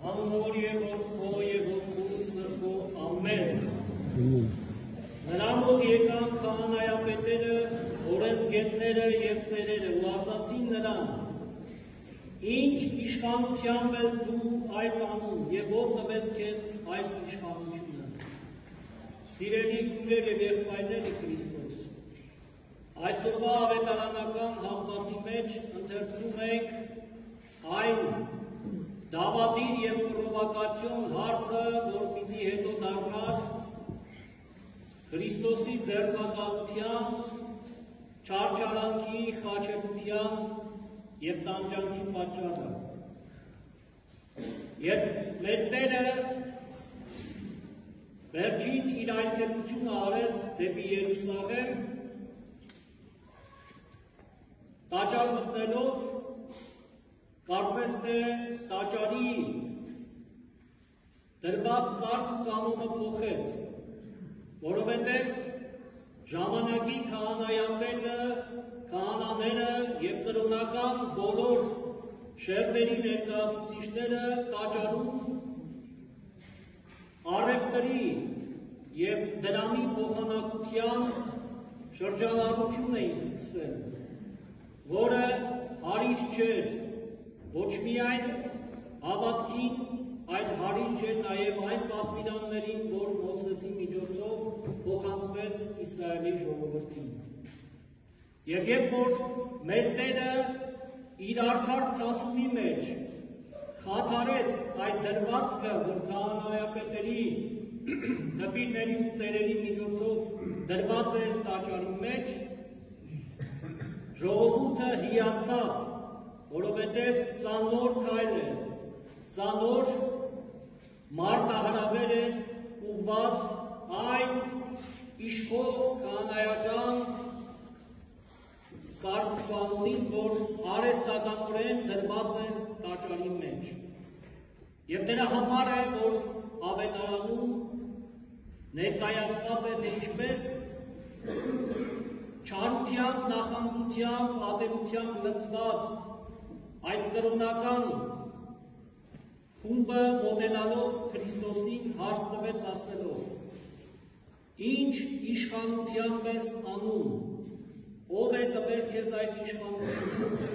Ամոր և որդվո և որդու սրբո, ամեն։ Նրան մոտ եկան քահանայապետերը, օրենսգետները և ծերերը ու ասացին նրան. Ինչ իշխանությամբ ես դու այդ անում և ով տվեց քեզ այդ իշխանությունը։ Սիրելի քույրեր և եղբայրներ Քրիստոս, այսօրվա ավետարանական հատվածի մեջ ընթերցում ենք այն դավադիր և պրովոկացիոն հարցը, որ պիտի հետո դառնար Քրիստոսի ձեռնարկության, չարչարանքի, խաչելության և տանջանքի պատճառը։ Երբ մեր Տերը վերջին իր այցելությունը արեց դեպի Երուսաղեմ, տաճար մտնելով, կարծես թե տաճարի դրված կարգ ու կանոնը փոխեց, որովհետև ժամանակի քահանայապետը, քահանաները և կրոնական բոլոր շերտերի ներկայացուցիչները տաճարում առևտրի և դրամի փոխանակության շրջանառություն էին սկսել, որը հարիր չէր ոչ միայն հավատքին, այլ հարիր չէր նաև այն պատվիրաններին, որ Մովսեսի միջոցով փոխանցվեց Իսրայելի ժողովրդին։ Եվ երբ որ մեր Տերը իր արդար ցասումի մեջ խաթարեց այդ դրվածքը, որ քահանայապետերի, դպիրների ու ծերերի միջոցով դրված էր տաճարի մեջ, ժողովուրդը հիացավ, որովհետև սա նոր քայլ էր, սա նոր մարտահրավեր էր ուղղված այն իշխող քահանայական կարգ-կանոնին, որ արհեստականորեն դրված էր տաճարի մեջ։ Եվ դրա համար է, որ ավետարանում ներկայացված է, թե ինչպես չարությամբ, նախանձությամբ, ատելությամբ լցված այդ կրոնական խումբը մոտենալով Քրիստոսին հարց տվեց ասելով. Ինչ իշխանությամբ ես անում, ով է տվել քեզ այդ իշխանությունը։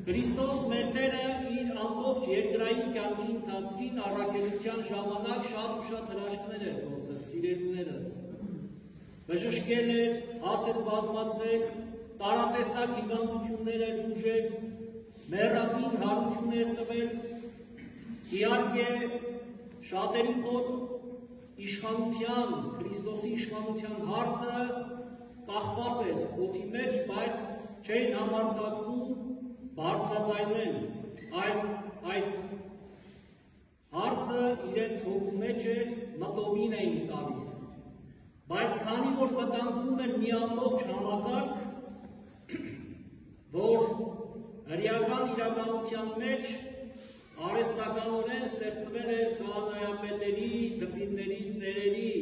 Քրիստոս մեր Տերը իր ամբողջ երկրային կյանքի ընթացքին առաքելության ժամանակ շատ ու շատ հրաշքներ էր գործել, սիրելիներս։ Բժշկել էր, հաց էր բազմացրել, տարատեսակ հիվանդություններ էր ուժել, մեռածին հարություն էր տվել, իհարկե շատերի մոտ իշխանության, Քրիստոսի իշխանության հարցը կախված էր օդի մեջ, բայց չէին համարձակվում բարձրաձայնել, այլ այդ հարցը իրենց հոգու մեջ էր, մտովին էին տալիս։ Բայց քանի որ վտանգվում էր մի ամբողջ համակարգ, որ հրեական իրականության մեջ արհեստականորեն ստեղծվել էր քահանայապետերի, դպիրների, ծերերի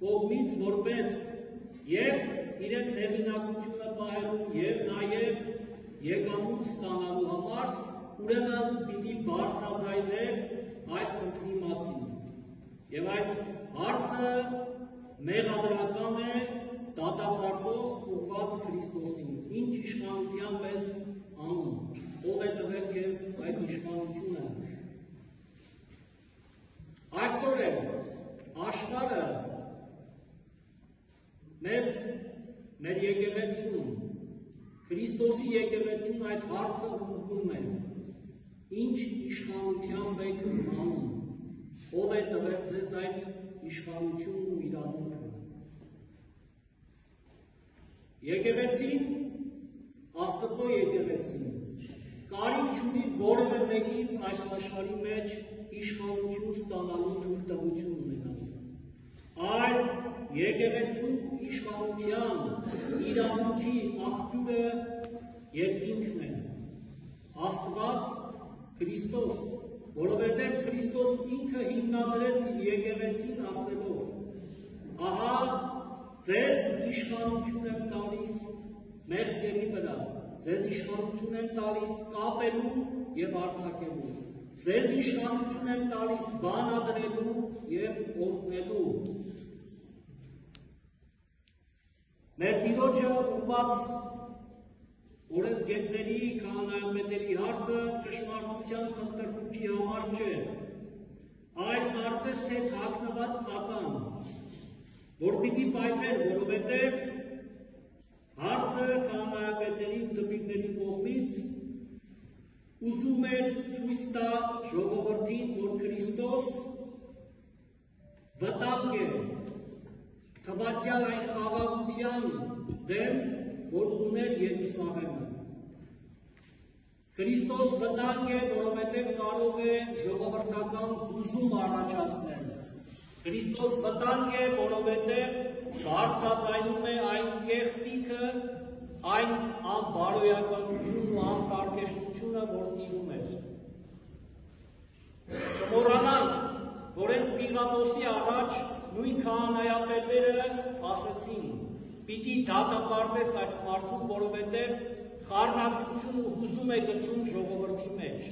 կողմից որպես և իրենց հեղինակությունը պահելու և նաև եկամուտ ստանալու համար, ուրեմն պիտի բարձրաձայնել այս խնդրի մասին։ Եվ այդ հարցը մեղադրական է դատապարտող ուղղված Քրիստոսին։ Ինչ իշխանությամբ ես անում, ով է տվել քեզ այդ իշխանությունը։ Այսօր է աշխարհը մեզ մեր եկեղեցուն, Քրիստոսի եկեղեցուն այդ հարցը ուղղում է։ Ինչ իշխանությամբ եք անում, ով է տվել ձեզ այդ իշխանությունն ու իրավունքը։ Եկեղեցին, Աստծո եկեղեցին, կարիք չունի որևէ մեկից այս աշխարհի մեջ իշխանություն ստանալու թույլտվություն ունենալու։ Այլ եկեղեցու իշխանության իրավունքի աղբյուրը երկինքն է, Աստված Քրիստոս, որովհետև Քրիստոս ինքը հիմնադրեց իր եկեղեցին ասելով. ահա ձեզ իշխանություն եմ տալիս մեղքերի վրա, ձեզ իշխանություն եմ տալիս կապելու և արձակելու, ձեզ իշխանություն եմ տալիս բան ադրելու և օրհնելու։ Մեր Տիրոջը ուղղված օրենսգետների, քահանայապետերի հարցը ճշմարտության փնտրտուքի համար չէր, այլ կարծես թե թաքնված ական, որ պիտի պայթեր, որովհետև հարցը քահանայապետերի ու դպիրների կողմից ուզում էր ցույց տա ժողովրդին, որ Քրիստոս վտանգ է թվացյալ այն խաղաղության դեմ, որ ուներ Երուսաղեմը։ Քրիստոս վտանգ է, որովհետև կարող է ժողովրդական հուզում առաջացնել։ Քրիստոս վտանգ է, որովհետև բարձրաձայնում է այն կեղծիքը, այն անբարոյականությունն ու անպարկեշտությունը, որ տիրում էր։ Չմոռանանք, որ այս Պիղատոսի առաջ նույն քահանայապետերը ասեցին. պիտի դատապարտես այս մարդուն, որովհետև խառնակցություն ու հուզում է գցում ժողովրդի մեջ։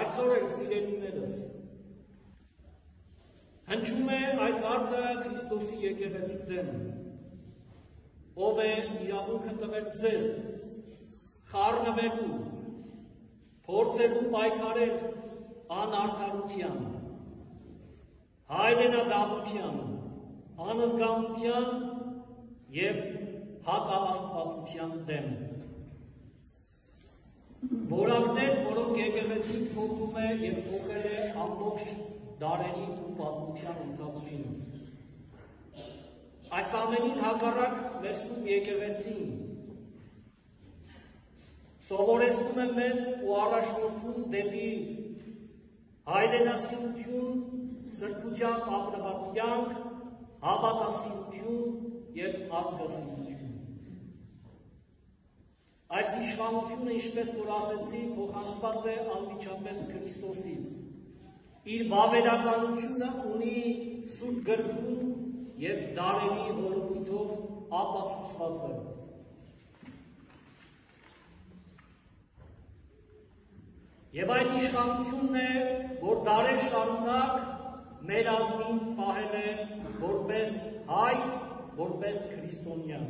Այսօր էլ սիրելիներս, հնչում է այդ հարցը Քրիստոսի եկեղեցու դեմ, ով է իրավունքը տվել ձեզ խառնվելու, փորձելու պայքարել անարդարության, հայրենադավության, անզգամության և հակավաստվածության դեմ։ Որակներ, որոնք եկեղեցին փոխում է և փոխել է ամբողջ դարերի ու պատմության ընթացքում։ Այս ամենին հակառակ մեր Սուրբ եկեղեցին սովորեցնում է մեզ ու առաջնորդում դեպի հայրենասիրություն, սրբությամբ ապրված կյանք, հավատասիրություն և ազգասիրություն։ Այս իշխանությունը, ինչպես որ ասեցի, փոխանցված է անմիջապես Քրիստոսից։ Իր վավերականությունը ունի Սուրբ գրքում և դարերի հոլովույթով ապացուցված է։ Եվ այդ իշխանությունն է, որ դարեր շարունակ մեր ազգին պահել է որպես հայ, որպես քրիստոնյա։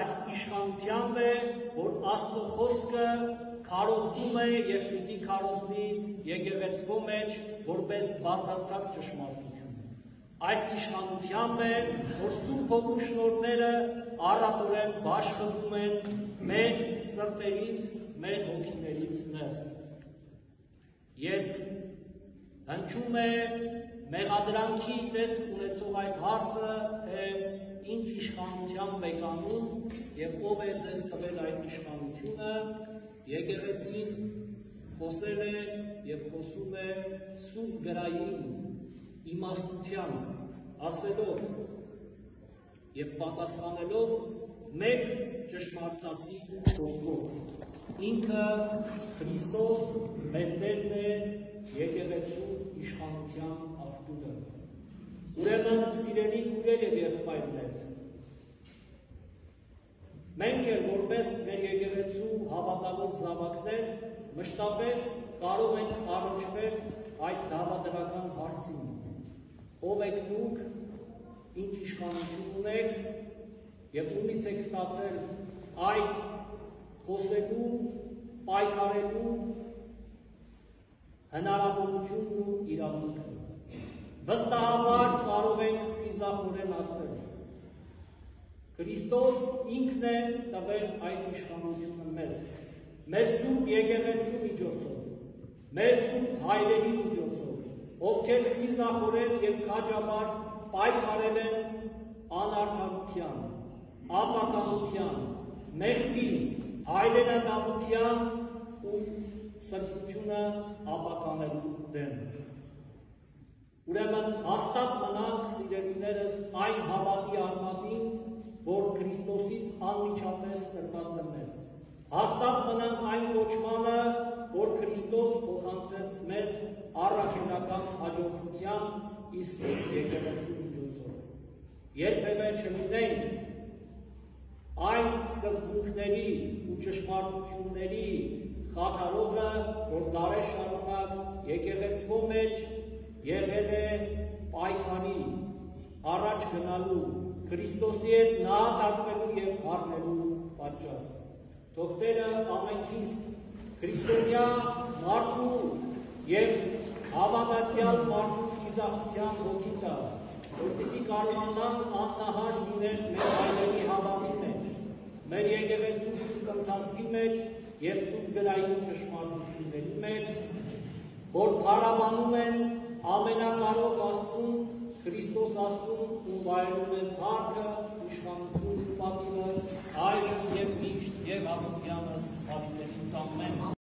Այս իշխանությամբ է, որ Աստծո խոսքը քարոզվում է և պիտի քարոզվի եկեղեցվո մեջ որպես բացարձակ ճշմարտություն։ Այս իշխանությամբ է, որ Սուրբ Հոգու շնորհները առատորեն բաշխվում են մեր սրտերից, մեր հոգիներից ներս։ Երբ հնչում է մեղադրանքի տեսք ունեցող այդ հարցը, թե ինչ իշխանությամբ եք անում և ով է ձեզ տվել այդ իշխանությունը, եկեղեցին խոսել է և խոսում է Սուրբ գրային իմաստությամբ, ասելով և պատասխանելով մեկ ճշմարտացի խոսքով։ Ինքը Քրիստոս մեր Տերն է, եկեղեցու իշխանության աղբյուրը։ Ուրեմն, սիրելի քույրեր և եղբայրներ, մենք էլ որպես մեր եկեղեցու հավատավոր զավակներ մշտապես կարող ենք առնչվել այդ դավադրական հարցին։ Ով եք դուք, ինչ իշխանություն ունեք և ումից եք ստացել այդ խոսելու, պայքարելու հնարավորությունն ու իրավունքը։ Վստահաբար կարող ենք խիզախորեն ասել. Քրիստոս ինքն է տվել այդ իշխանությունը մեզ, մեր Սուրբ եկեղեցու միջոցով, մեր Սուրբ հայրերի միջոցով, ովքեր խիզախորեն և քաջաբար պայքարել են անարդարության, ապականության, մեղքի, հայրենադավության ու սրբությունը ապականելու դեմ։ Ուրեմն հաստատ մնանք, սիրելիներս, այն հավատի արմատին, որ Քրիստոսից անմիջապես տրված է մեզ։ Հաստատ մնանք այն կոչմանը, որ Քրիստոս փոխանցեց մեզ առաքելական հաջորդության Իսուս եկեղեցու միջոցով։ Երբևէ չլինենք այն սկզբունքների ու ճշմարտությունների խաթարողը, որ դարեր շարունակ եկեղեցվո մեջ եղել է պայքարի, առաջ գնալու, Քրիստոսի հետ նահատակվելու և առնելու պատճառ։ Թող Տերը ամենքիս քրիստոնյա մարդու և հավատացյալ մարդու իզախության հոգի տա, որպեսզի կարողանանք աննահաշ լինել մեր հայրերի հավատի մեջ, մեր եկեղեցու սուրբ ընթացքի մեջ և սուրբ գրային ճշմարտությունների մեջ, որ փառաբանում են ամենակարող Աստծուն, Քրիստոս Աստծուն, ում վայելում են փառքը, իշխանություն ու պատիվը, այժմ և միշտ և աղոթյանս հավիտենից ամեն։